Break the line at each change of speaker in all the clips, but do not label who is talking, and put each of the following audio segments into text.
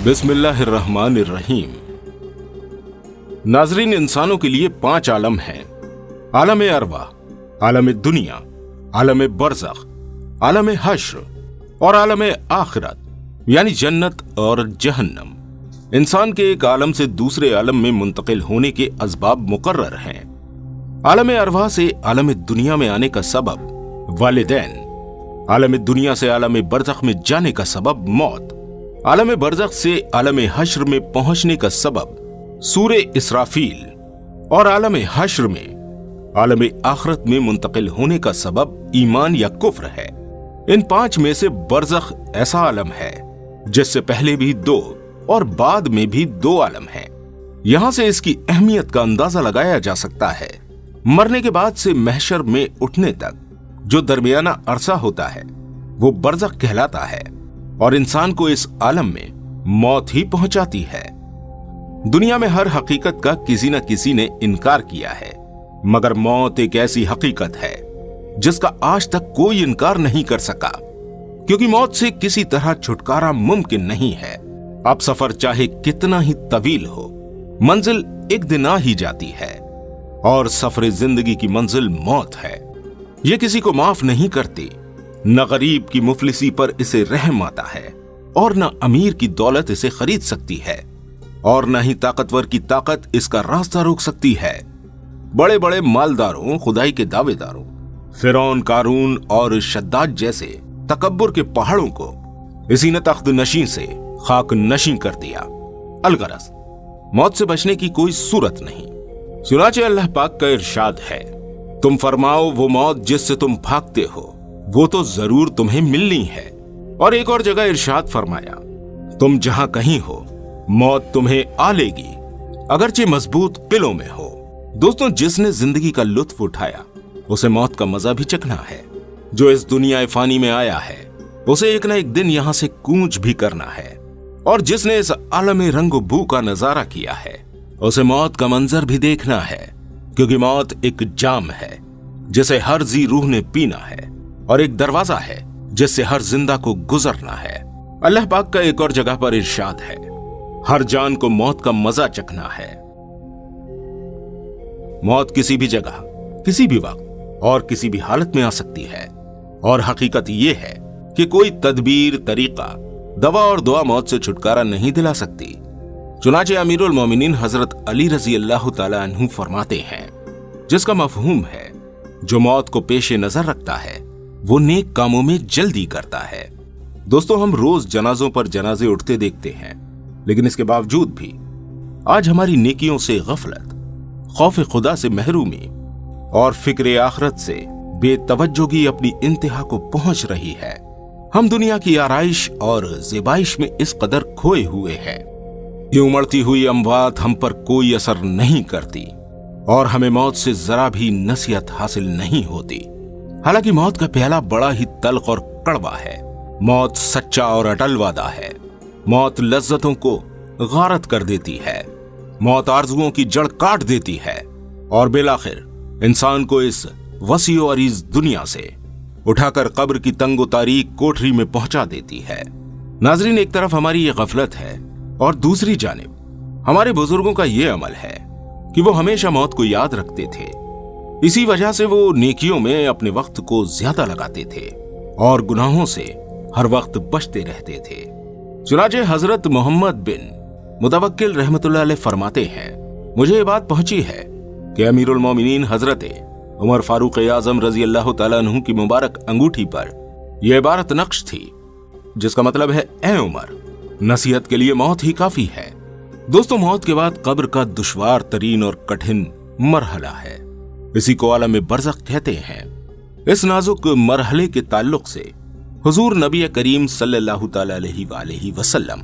बिस्मिल्लाहिर्रहमानिर्रहीम। नाजरीन, इंसानों के लिए 5 आलम हैं। आलम अरवा, आलम दुनिया, आलम बरज़ख, आलम हश्र और आलम आखिरत, यानी जन्नत और जहन्नम। इंसान के एक आलम से दूसरे आलम में मुंतकिल होने के असबाब मुकर्रर हैं। आलम अरवा से आलम दुनिया में आने का सबब वालिदैन, आलम दुनिया से आलम बरज़ख में जाने का सबब मौत, आलम बरज़ख से आलम हश्र में पहुंचने का सबब सूरे इसराफील और आलम हश्र में आलम आखिरत में मुंतकिल होने का सबब ईमान या कुफ्र है। इन 5 में से बरज़ख ऐसा आलम है जिससे पहले भी 2 और बाद में भी 2 आलम हैं। यहां से इसकी अहमियत का अंदाजा लगाया जा सकता है। मरने के बाद से महशर में उठने तक जो दरमियाना अरसा होता है वो बरज़ख कहलाता है और इंसान को इस आलम में मौत ही पहुंचाती है। दुनिया में हर हकीकत का किसी न किसी ने इनकार किया है, मगर मौत एक ऐसी हकीकत है जिसका आज तक कोई इनकार नहीं कर सका, क्योंकि मौत से किसी तरह छुटकारा मुमकिन नहीं है। अब सफर चाहे कितना ही तवील हो, मंजिल एक दिन आ ही जाती है और सफर जिंदगी की मंजिल मौत है। ये किसी को माफ नहीं करती। न गरीब की मुफलिसी पर इसे रहम आता है और न अमीर की दौलत इसे खरीद सकती है और न ही ताकतवर की ताकत इसका रास्ता रोक सकती है। बड़े बड़े मालदारों, खुदाई के दावेदारों, फिरौन, कारून और शद्दाद जैसे तकब्बुर के पहाड़ों को इसी ने तख्त नशी से खाक नशी कर दिया। अलगरज मौत से बचने की कोई सूरत नहीं। चुनाचे अल्लाह पाक का इरशाद है, तुम फरमाओ वो मौत जिससे तुम भागते हो वो तो जरूर तुम्हें मिलनी है। और एक और जगह इरशाद फरमाया, तुम जहां कहीं हो मौत तुम्हें आ लेगी, अगरचे मजबूत किलों में हो। दोस्तों, जिसने जिंदगी का लुत्फ उठाया उसे मौत का मजा भी चखना है। जो इस दुनिया फानी में आया है उसे एक न एक दिन यहां से कूच भी करना है। और जिसने इस आलम रंगो बू का नजारा किया है उसे मौत का मंजर भी देखना है, क्योंकि मौत एक जाम है जिसे हर जी रूह ने पीना है और एक दरवाजा है जिससे हर जिंदा को गुजरना है। अल्लाह पाक का एक और जगह पर इरशाद है, हर जान को मौत का मजा चखना है। मौत किसी भी जगह, किसी भी वक्त और किसी भी हालत में आ सकती है। और हकीकत यह है कि कोई तदबीर, तरीका, दवा और दुआ मौत से छुटकारा नहीं दिला सकती। चुनाचे अमीरुल मोमिनीन हजरत अली रजी अल्लाह तआला अन्हु फरमाते हैं, जिसका मफहूम है जो मौत को पेशे नजर रखता है वो नेक कामों में जल्दी करता है। दोस्तों, हम रोज जनाजों पर जनाजे उठते देखते हैं, लेकिन इसके बावजूद भी आज हमारी नेकियों से गफलत, खौफ खुदा से महरूमी और फिक्र आखिरत से बेतवज्जोगी अपनी इंतहा को पहुंच रही है। हम दुनिया की आराइश और ज़ेबाइश में इस कदर खोए हुए हैं। ये उमड़ती हुई अमवात हम पर कोई असर नहीं करती और हमें मौत से जरा भी नसीहत हासिल नहीं होती। हालांकि मौत का प्याला बड़ा ही तल्ख और कड़वा है। मौत सच्चा और अटल वादा है। मौत लज्जतों को गारत कर देती है। मौत आरजुओं की जड़ काट देती है और बिलाखिर इंसान को इस वसी और अरीज दुनिया से उठाकर कब्र की तंगो तारीक कोठरी में पहुंचा देती है। नाजरीन, एक तरफ हमारी ये गफलत है और दूसरी जानिब हमारे बुजुर्गों का ये अमल है कि वो हमेशा मौत को याद रखते थे। इसी वजह से वो नेकियों में अपने वक्त को ज्यादा लगाते थे और गुनाहों से हर वक्त बचते रहते थे। चुनाचे हजरत मोहम्मद बिन मुतवक्किल रहमतुल्लाह अलैह फरमाते हैं, मुझे ये बात पहुंची है कि अमीरुल मोमिनीन हजरत उमर फारूक आजम रजी अल्लाह तआला अन्हु की मुबारक अंगूठी पर यह इबारत नक्श थी, जिसका मतलब है, ए उमर, नसीहत के लिए मौत ही काफी है। दोस्तों, मौत के बाद कब्र का दुश्वार तरीन और कठिन मरहला है। इसी को आलम बरज़ख कहते हैं। इस नाजुक मरहले के ताल्लुक से हुजूर नबी करीम सल्लल्लाहु तआला अलैहि वसल्लम,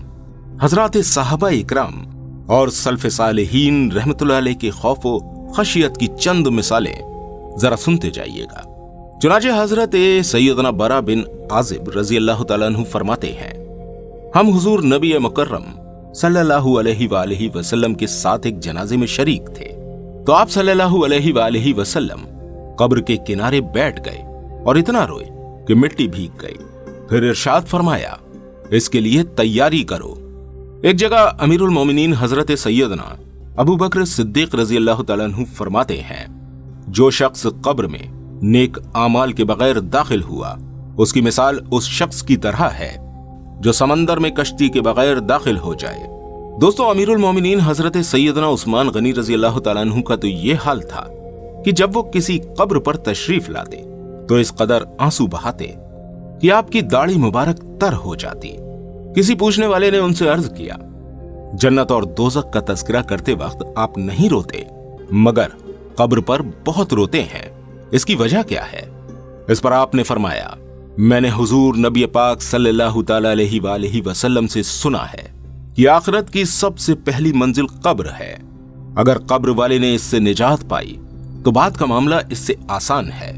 हजरात साहबा इकराम और सल्फ सालेहीन रहमतुल्लाह अलैह के खौफ व खशियत की चंद मिसालें जरा सुनते जाइएगा। चुनाचे हजरत सैयदना बरा बिन आजिब रजी अल्लाह तआला अन्हु फरमाते हैं, हम हुजूर नबी मुकर्रम सल्लल्लाहु अलैहि वसल्लम के साथ एक जनाजे में शरीक थे, तो आप सल्लल्लाहु अलैहि वसल्लम कब्र के किनारे बैठ गए और इतना रोए कि मिट्टी भीग गई। फिर इरशाद फरमाया, इसके लिए तैयारी करो, एक जगह अमीरुल मोमिनीन हजरत सैयदना अबू बकर सिद्दीक रजी अल्लाह तआला अन्हु फरमाते हैं, जो शख्स कब्र में नेक आमाल के बगैर दाखिल हुआ उसकी मिसाल उस शख्स की तरह है जो समंदर में कश्ती के बगैर दाखिल हो जाए। दोस्तों, अमीरुल मोमिनीन हजरत सैयदना उस्मान गनी रजी अल्लाह तआला अन्हु का तो ये हाल था कि जब वो किसी कब्र पर तशरीफ लाते तो इस कदर आंसू बहाते कि आपकी दाढ़ी मुबारक तर हो जाती। किसी पूछने वाले ने उनसे अर्ज किया, जन्नत और दोज़ख का तज़किरा करते वक्त आप नहीं रोते मगर कब्र पर बहुत रोते हैं, इसकी वजह क्या है? इस पर आपने फरमाया, मैंने हुजूर नबी पाक सल्लल्लाहु तआला अलैहि वसल्लम से सुना है कि आखिरत की सबसे पहली मंजिल कब्र है। अगर कब्र वाले ने इससे निजात पाई तो बाद का मामला इससे आसान है,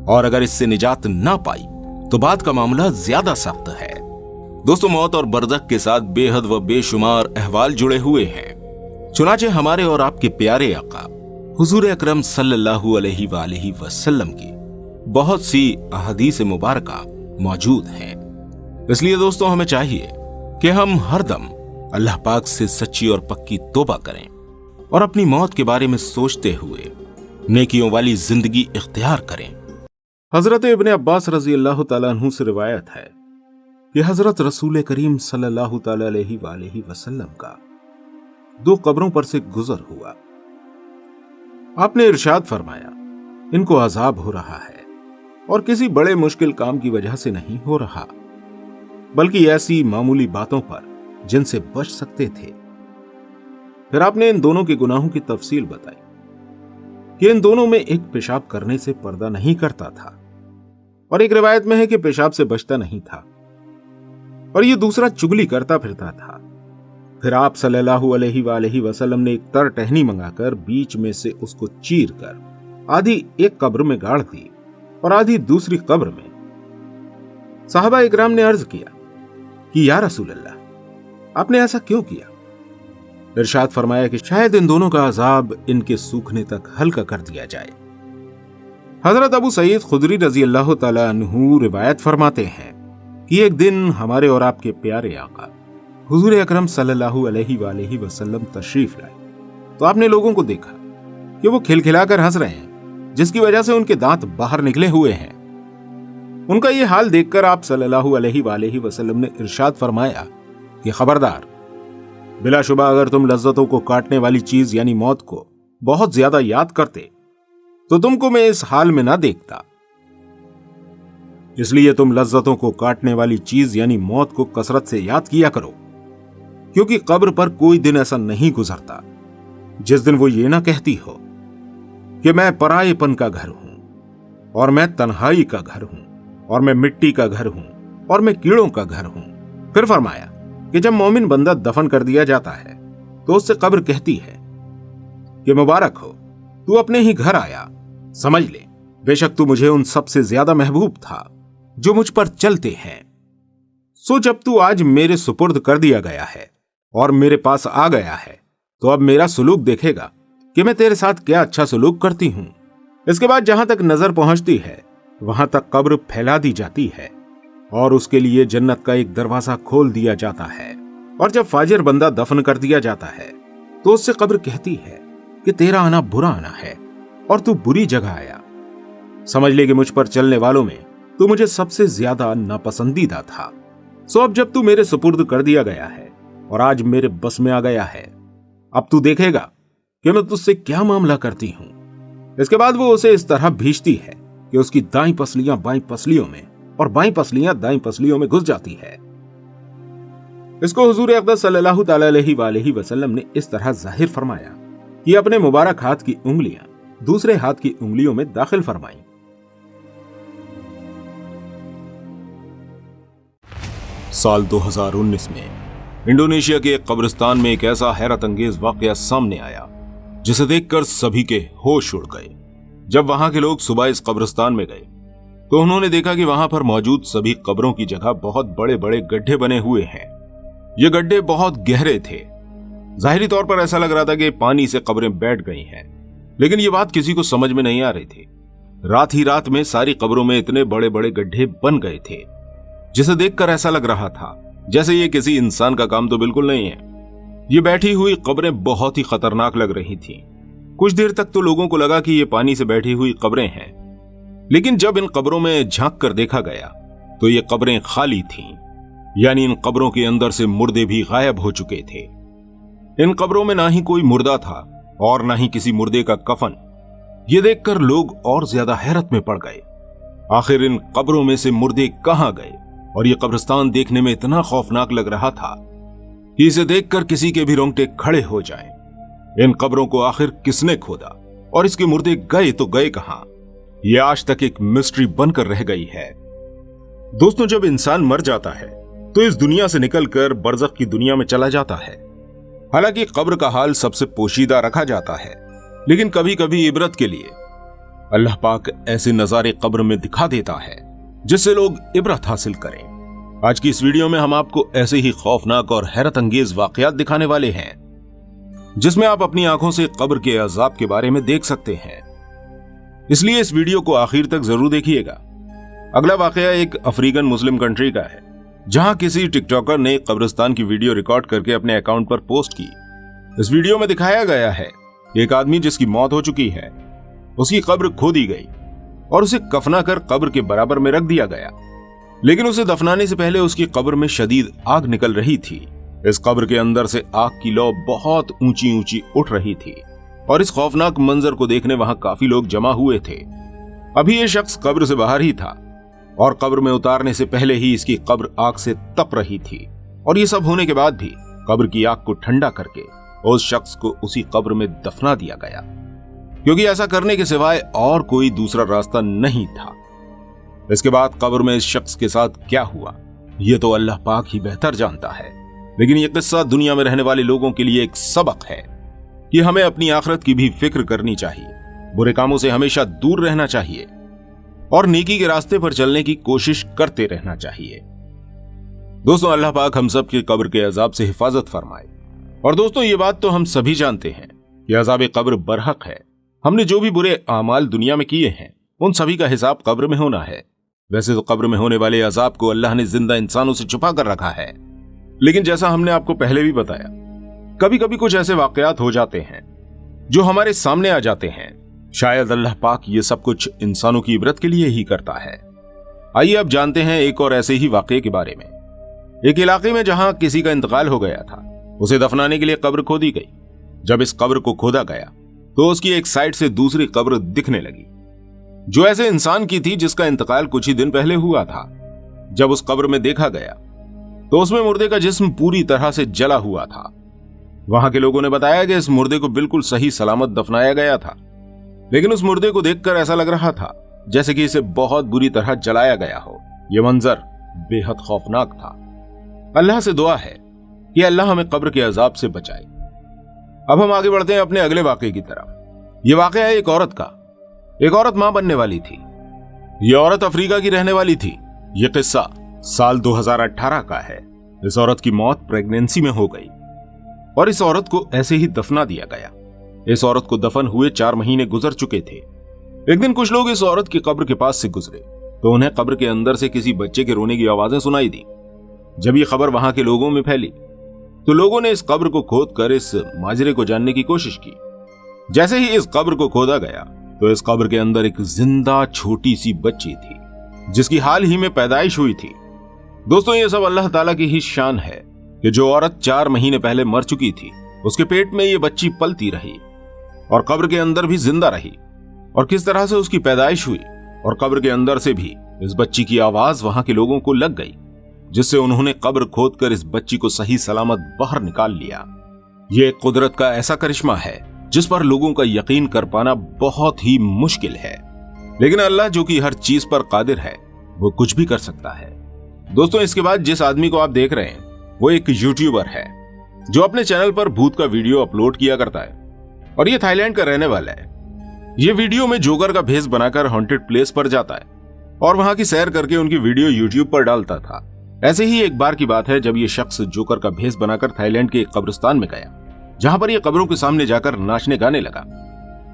और अगर इससे निजात ना पाई तो बाद का मामला ज्यादा सख्त है। दोस्तों, मौत और बरज़ख के साथ बेहद व बेशुमार अहवाल जुड़े हुए हैं। चुनाचे हमारे और आपके प्यारे आका हुजूर अकरम सल्लल्लाहु अलैहि वसल्लम की बहुत सी अहदीस मुबारका मौजूद हैं। इसलिए दोस्तों, हमें चाहिए कि हम हरदम अल्लाह पाक से सच्ची और पक्की तौबा करें और अपनी मौत के बारे में सोचते हुए नेकियों वाली जिंदगी इख्तियार करें। हजरत इब्ने अब्बास रजी अल्लाह तआला अन्हु से रिवायत है कि हजरत रसूल करीम सल्लल्लाहु तआला अलैहि वसल्लम का 2 कब्रों पर से गुजर हुआ। आपने इरशाद फरमाया, इनको अजाब हो रहा है और किसी बड़े मुश्किल काम की वजह से नहीं हो रहा, बल्कि ऐसी मामूली बातों पर जिनसे बच सकते थे। फिर आपने इन दोनों के गुनाहों की तफसील बताई कि इन दोनों में एक पेशाब करने से पर्दा नहीं करता था और एक रिवायत में है कि पेशाब से बचता नहीं था, और ये दूसरा चुगली करता फिरता था। फिर आप सल्लल्लाहु अलैहि वसल्लम ने एक तर टहनी मंगाकर बीच में से उसको चीर कर आधी एक कब्र में गाड़ दी और आधी दूसरी कब्र में। साहबा इकराम ने अर्ज किया कि या रसूल अल्लाह, आपने ऐसा क्यों किया? इरशाद फरमाया कि शायद इन दोनों का अजाब इनके सूखने तक हल्का कर दिया जाए। हजरत अबू सईद खुदरी रजी अल्लाह तआला अन्हु रिवायत फरमाते हैं कि एक दिन हमारे और आपके प्यारे आका हुजूर अकरम सल्लल्लाहु अलैहि वसल्लम तशरीफ लाए तो आपने लोगों को देखा कि वो खिलखिलाकर हंस रहे हैं, जिसकी वजह से उनके दांत बाहर निकले हुए हैं। उनका ये हाल देखकर आप सल्लल्लाहु अलैहि वसल्लम ने इरशाद फरमाया कि खबरदार, बिलाशुबा अगर तुम लज्जतों को काटने वाली चीज यानी मौत को बहुत ज्यादा याद करते तो तुमको मैं इस हाल में ना देखता। इसलिए तुम लज्जतों को काटने वाली चीज यानी मौत को कसरत से याद किया करो, क्योंकि कब्र पर कोई दिन ऐसा नहीं गुजरता जिस दिन वो ये ना कहती हो कि मैं परायेपन का घर हूं और मैं तन्हाई का घर हूं और मैं मिट्टी का घर हूं और मैं कीड़ों का घर हूं। फिर फरमाया कि जब मोमिन बंदा दफन कर दिया जाता है तो उससे कब्र कहती है कि मुबारक हो, तू अपने ही घर आया। समझ ले, बेशक तू मुझे उन सबसे ज्यादा महबूब था जो मुझ पर चलते हैं। सो जब तू आज मेरे सुपुर्द कर दिया गया है और मेरे पास आ गया है तो अब मेरा सुलूक देखेगा कि मैं तेरे साथ क्या अच्छा सुलूक करती हूं। इसके बाद जहां तक नजर पहुंचती है वहां तक कब्र फैला दी जाती है और उसके लिए जन्नत का एक दरवाजा खोल दिया जाता है। और जब फाजिर बंदा दफन कर दिया जाता है तो उससे कब्र कहती है कि तेरा आना बुरा आना है और तू बुरी जगह आया। समझ ले कि मुझ पर चलने वालों में तू मुझे सबसे ज्यादा नापसंदीदा था। सो अब जब तू मेरे सुपुर्द कर दिया गया है और आज मेरे बस में आ गया है, अब तू देखेगा कि मैं तुझसे क्या मामला करती हूं। इसके बाद वो उसे इस तरह भींचती है कि उसकी दाईं पसलियां बाईं पसलियों में और बाईं पसलियां दाईं पसलियों में घुस जाती है। इसको हुजूर अक़दस सल्लल्लाहु तआला अलैहि वसल्लम ने इस तरह जाहिर फरमाया कि अपने मुबारक हाथ की उंगलियां दूसरे हाथ की उंगलियों में दाखिल फरमाई। साल 2019 में इंडोनेशिया के एक कब्रिस्तान में एक ऐसा हैरत अंगेज वाकया सामने आया जिसे देखकर सभी के होश उड़ गए। जब वहां के लोग सुबह इस कब्रिस्तान में गए तो उन्होंने देखा कि वहां पर मौजूद सभी कब्रों की जगह बहुत बड़े बड़े गड्ढे बने हुए हैं। ये गड्ढे बहुत गहरे थे। जाहिरी तौर पर ऐसा लग रहा था कि पानी से कब्रें बैठ गई हैं, लेकिन ये बात किसी को समझ में नहीं आ रही थी। रात ही रात में सारी कब्रों में इतने बड़े बड़े गड्ढे बन गए थे जिसे देखकर ऐसा लग रहा था जैसे ये किसी इंसान का काम तो बिल्कुल नहीं है, ये बैठी हुई कब्रें बहुत ही खतरनाक लग रही थीं। कुछ देर तक तो लोगों को लगा कि ये पानी से बैठी हुई कब्रें हैं, लेकिन जब इन कब्रों में झांक कर देखा गया तो ये कब्रें खाली थीं, यानी इन कब्रों के अंदर से मुर्दे भी गायब हो चुके थे। इन कब्रों में ना ही कोई मुर्दा था और ना ही किसी मुर्दे का कफन। ये देखकर लोग और ज्यादा हैरत में पड़ गए। आखिर इन कब्रों में से मुर्दे कहां गए? और ये कब्रिस्तान देखने में इतना खौफनाक लग रहा था कि इसे देखकर किसी के भी रोंगटे खड़े हो जाएं। इन कब्रों को आखिर किसने खोदा और इसके मुर्दे गए तो गए कहां? यह आज तक एक मिस्ट्री बनकर रह गई है। दोस्तों, जब इंसान मर जाता है तो इस दुनिया से निकलकर बरज़ख की दुनिया में चला जाता है। हालांकि कब्र का हाल सबसे पोशीदा रखा जाता है, लेकिन कभी कभी इबरत के लिए अल्लाह पाक ऐसे नजारे कब्र में दिखा देता है जिससे लोग इबरत हासिल करें। आज की इस वीडियो में हम आपको ऐसे ही खौफनाक और हैरत अंगेज वाकयात दिखाने वाले हैं जिसमें आप अपनी आंखों से कब्र के अजाब के बारे में देख सकते हैं। इसलिए इस वीडियो को आखिर तक जरूर देखिएगा। अगला वाकया एक अफ्रीकन मुस्लिम कंट्री का है, जहां किसी टिकटॉकर ने कब्रिस्तान की वीडियो रिकॉर्ड करके अपने अकाउंट पर पोस्ट की। इस वीडियो में दिखाया गया है एक आदमी जिसकी मौत हो चुकी है, उसकी कब्र खोदी गई और उसे कफना कर कब्र के बराबर में रख दिया गया, लेकिन उसे दफनाने से पहले उसकी कब्र में शदीद आग निकल रही थी। इस कब्र के अंदर से आग की लौ बहुत ऊंची ऊंची उठ रही थी और इस खौफनाक मंजर को देखने वहां काफी लोग जमा हुए थे। अभी ये शख्स कब्र से बाहर ही था और कब्र में उतारने से पहले ही इसकी कब्र आग से तप रही थी, और ये सब होने के बाद भी कब्र की आग को ठंडा करके उस शख्स को उसी कब्र में दफना दिया गया, क्योंकि ऐसा करने के सिवाय और कोई दूसरा रास्ता नहीं था। इसके बाद कब्र में इस शख्स के साथ क्या हुआ ये तो अल्लाह पाक ही बेहतर जानता है, लेकिन यह किस्सा दुनिया में रहने वाले लोगों के लिए एक सबक है कि हमें अपनी आखिरत की भी फिक्र करनी चाहिए, बुरे कामों से हमेशा दूर रहना चाहिए और नेकी के रास्ते पर चलने की कोशिश करते रहना चाहिए। दोस्तों, अल्लाह पाक हम सब की कब्र के अजाब से हिफाजत फरमाए। और दोस्तों, ये बात तो हम सभी जानते हैं कि अजाब कब्र बरहक है। हमने जो भी बुरे आमाल दुनिया में किए हैं उन सभी का हिसाब कब्र में होना है। वैसे तो कब्र में होने वाले अजाब को अल्लाह ने जिंदा इंसानों से छुपा कर रखा है, लेकिन जैसा हमने आपको पहले भी बताया, कभी कभी कुछ ऐसे वाकयात हो जाते हैं जो हमारे सामने आ जाते हैं। शायद अल्लाह पाक ये सब कुछ इंसानों की इबरत के लिए ही करता है। आइए अब जानते हैं एक और ऐसे ही वाकये के बारे में। एक इलाके में जहां किसी का इंतकाल हो गया था, उसे दफनाने के लिए कब्र खोदी गई। जब इस कब्र को खोदा गया तो उसकी एक साइड से दूसरी कब्र दिखने लगी, जो ऐसे इंसान की थी जिसका इंतकाल कुछ ही दिन पहले हुआ था। जब उस कब्र में देखा गया तो उसमें मुर्दे का जिस्म पूरी तरह से जला हुआ था। वहां के लोगों ने बताया कि इस मुर्दे को बिल्कुल सही सलामत दफनाया गया था, लेकिन उस मुर्दे को देखकर ऐसा लग रहा था जैसे कि इसे बहुत बुरी तरह जलाया गया हो। यह मंजर बेहद खौफनाक था। अल्लाह से दुआ है कि अल्लाह हमें कब्र के अजाब से बचाए। अब हम आगे बढ़ते हैं अपने अगले वाकये की तरफ। यह वाकया है एक औरत का। एक औरत मां बनने वाली थी। यह औरत अफ्रीका की रहने वाली थी। यह किस्सा साल 2018 का है। इस औरत की मौत प्रेगनेंसी में हो गई और इस औरत को ऐसे ही दफना दिया गया। इस औरत को दफन हुए 4 महीने गुजर चुके थे। एक दिन कुछ लोग इस औरत की कब्र के पास से गुजरे तो उन्हें कब्र के अंदर से किसी बच्चे के रोने की आवाजें सुनाई दी। जब यह खबर वहां के लोगों में फैली तो लोगों ने इस कब्र को खोद कर इस माजरे को जानने की कोशिश की। जैसे ही इस कब्र को खोदा गया तो इस कब्र के अंदर एक जिंदा छोटी सी बच्ची थी जिसकी हाल ही में पैदाइश हुई थी। दोस्तों, ये सब अल्लाह ताला की ही शान है कि जो औरत 4 महीने पहले मर चुकी थी उसके पेट में ये बच्ची पलती रही और कब्र के अंदर भी जिंदा रही, और किस तरह से उसकी पैदाइश हुई और कब्र के अंदर से भी इस बच्ची की आवाज वहां के लोगों को लग गई, जिससे उन्होंने कब्र खोदकर इस बच्ची को सही सलामत बाहर निकाल लिया। ये कुदरत का ऐसा करिश्मा है जिस पर लोगों का यकीन कर पाना बहुत ही मुश्किल है, लेकिन अल्लाह जो कि हर चीज पर कादिर है वो कुछ भी कर सकता है। दोस्तों, इसके बाद जिस आदमी को आप देख रहे हैं वो एक यूट्यूबर है जो अपने चैनल पर भूत का वीडियो अपलोड किया करता है और ये थाईलैंड का रहने वाला है। ये वीडियो में जोकर का भेष बनाकर हॉन्टेड प्लेस पर जाता है और वहां की सैर करके उनकी वीडियो यूट्यूब पर डालता था। ऐसे ही एक बार की बात है जब ये शख्स जोकर का भेष बनाकर थाईलैंड के एक कब्रिस्तान में गया, जहां पर ये कब्रों के सामने जाकर नाचने गाने लगा।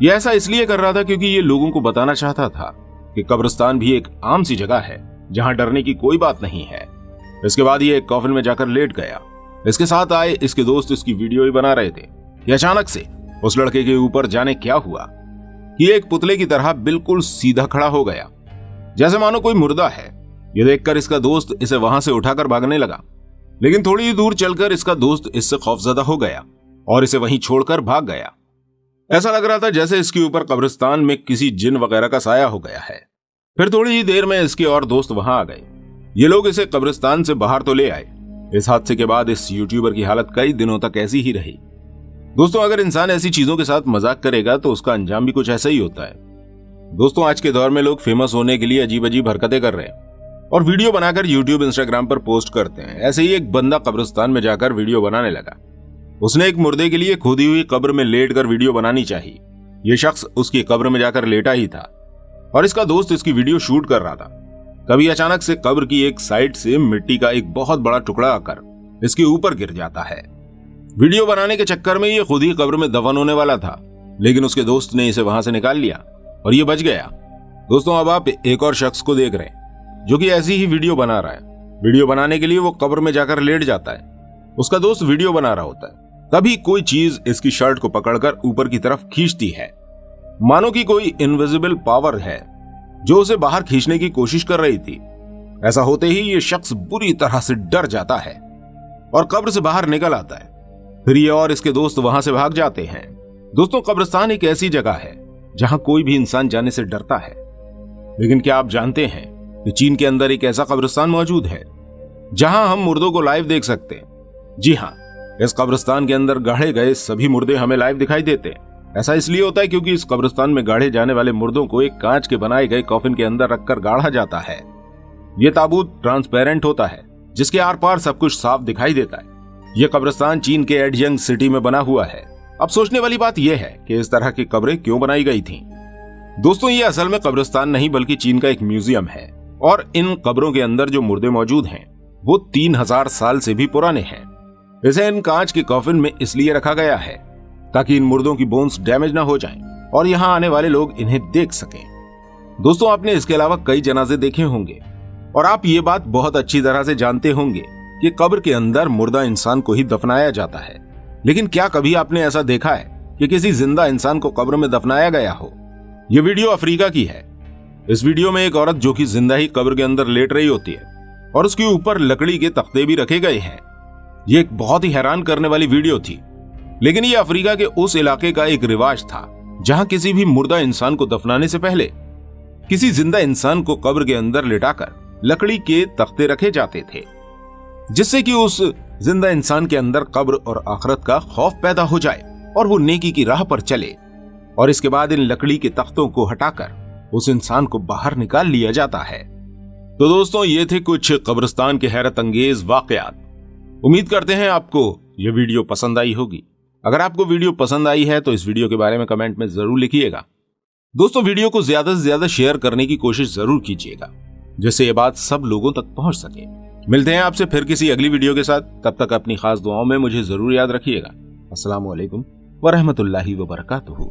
ये ऐसा इसलिए कर रहा था क्योंकि ये लोगों को बताना चाहता था कि कब्रिस्तान भी एक आम सी जगह है जहां डरने की कोई बात नहीं है। इसके बाद ये एक कॉफिन में जाकर लेट गया इसके साथ आए इसके दोस्त इसकी वीडियो ही बना रहे थे कि अचानक से उस लड़के के ऊपर जाने क्या हुआ कि एक पुतले की तरह बिल्कुल सीधा खड़ा हो गया, जैसे मानो कोई मुर्दा है। ये देखकर इसका दोस्त इसे वहां से उठाकर भागने लगा, लेकिन थोड़ी ही दूर चलकर इसका दोस्त इससे खौफजदा हो गया और इसे वहीं छोड़कर भाग गया। ऐसा लग रहा था जैसे इसके ऊपर कब्रिस्तान में किसी जिन वगैरह का साया हो गया है। फिर थोड़ी ही देर में इसके और दोस्त वहां आ गए। ये लोग इसे कब्रिस्तान से बाहर तो ले आए। इस हादसे के बाद इस यूट्यूबर की हालत कई दिनों तक ऐसी ही रही। दोस्तों, अगर इंसान ऐसी चीजों के साथ मजाक करेगा तो उसका अंजाम भी कुछ ऐसा ही होता है। दोस्तों, आज के दौर में लोग फेमस होने के लिए अजीब अजीब हरकतें कर रहे हैं और वीडियो बनाकर यूट्यूब, इंस्टाग्राम पर पोस्ट करते हैं। ऐसे ही एक बंदा कब्रिस्तान में जाकर वीडियो बनाने लगा। उसने एक मुर्दे के लिए खोदी हुई कब्र में लेटकर वीडियो बनानी चाहिए। यह शख्स उसकी कब्र में जाकर लेटा ही था और इसका दोस्त इसकी वीडियो शूट कर रहा था। तभी अचानक से कब्र की एक साइड से मिट्टी का एक बहुत बड़ा टुकड़ा आकर इसके ऊपर गिर जाता है। वीडियो बनाने के चक्कर में ये खुद ही कब्र में दफन होने वाला था, लेकिन उसके दोस्त ने इसे वहां से निकाल लिया और ये बच गया। दोस्तों, अब आप एक और शख्स को देख रहे हैं जो कि ऐसी ही वीडियो बना रहा है। वीडियो बनाने के लिए वो कब्र में जाकर लेट जाता है। उसका दोस्त वीडियो बना रहा होता है। तभी कोई चीज इसकी शर्ट को पकड़कर ऊपर की तरफ खींचती है, मानो कि कोई इनविजिबल पावर है जो उसे बाहर खींचने की कोशिश कर रही थी। ऐसा होते ही ये शख्स बुरी तरह से डर जाता है और कब्र से बाहर निकल आता है। फिर ये और इसके दोस्त वहां से भाग जाते हैं। दोस्तों, कब्रिस्तान एक ऐसी जगह है जहां कोई भी इंसान जाने से डरता है। लेकिन क्या आप जानते हैं कि चीन के अंदर एक ऐसा कब्रिस्तान मौजूद है जहां हम मुर्दों को लाइव देख सकते हैं। जी हाँ, इस कब्रिस्तान के अंदर गाड़े गए सभी मुर्दे हमें लाइव दिखाई देते हैं। ऐसा इसलिए होता है क्योंकि इस कब्रिस्तान में गाड़े जाने वाले मुर्दों को एक कांच के बनाए गए कॉफिन के अंदर रखकर गाड़ा जाता है। यह ताबूत ट्रांसपेरेंट होता है, जिसके आर पार सब कुछ साफ दिखाई देता है। यह कब्रिस्तान चीन के एडजंग सिटी में बना हुआ है। अब सोचने वाली बात यह है कि इस तरह की कब्रें क्यों बनाई गई थीं? दोस्तों, ये असल में कब्रिस्तान नहीं बल्कि चीन का एक म्यूजियम है और इन कब्रों के अंदर जो मुर्दे मौजूद हैं वो 3000 साल से भी पुराने हैं। इसे इन कांच के कॉफिन में इसलिए रखा गया है ताकि इन मुर्दों की बोन्स डैमेज ना हो जाएं और यहां आने वाले लोग इन्हें देख सकें। दोस्तों, आपने इसके अलावा कई जनाजे देखे होंगे और आप ये बात बहुत अच्छी तरह से जानते होंगे कि कब्र के अंदर मुर्दा इंसान को ही दफनाया जाता है। लेकिन क्या कभी आपने ऐसा देखा है कि किसी जिंदा इंसान को कब्र में दफनाया गया हो? यह वीडियो अफ्रीका की है। इस वीडियो में एक औरत जो कि जिंदा ही कब्र के अंदर लेट रही होती है और उसके ऊपर लकड़ी के तख्ते भी रखे गए हैं। यह एक बहुत ही हैरान करने वाली वीडियो थी, लेकिन यह अफ्रीका के उस इलाके का एक रिवाज था जहां किसी भी मुर्दा इंसान को दफनाने से पहले किसी जिंदा इंसान को कब्र के अंदर लिटाकर लकड़ी के तख्ते रखे जाते थे, जिससे कि उस जिंदा इंसान के अंदर कब्र और आखिरत का खौफ पैदा हो जाए और वो नेकी की राह पर चले। और इसके बाद इन लकड़ी के तख्तों को हटाकर उस इंसान को बाहर निकाल लिया जाता है। तो दोस्तों, ये थे कुछ कब्रिस्तान के हैरत अंगेज वाकयात। उम्मीद करते हैं आपको यह वीडियो पसंद आई होगी। अगर आपको वीडियो पसंद आई है तो इस वीडियो के बारे में कमेंट में जरूर लिखिएगा। दोस्तों, वीडियो को ज्यादा से ज्यादा शेयर करने की कोशिश जरूर कीजिएगा, जिससे ये बात सब लोगों तक पहुंच सके। मिलते हैं आपसे फिर किसी अगली वीडियो के साथ। तब तक अपनी खास दुआओं में मुझे जरूर याद रखिएगा। अस्सलामु अलैकुम व रहमतुल्लाहि व बरकातुहू।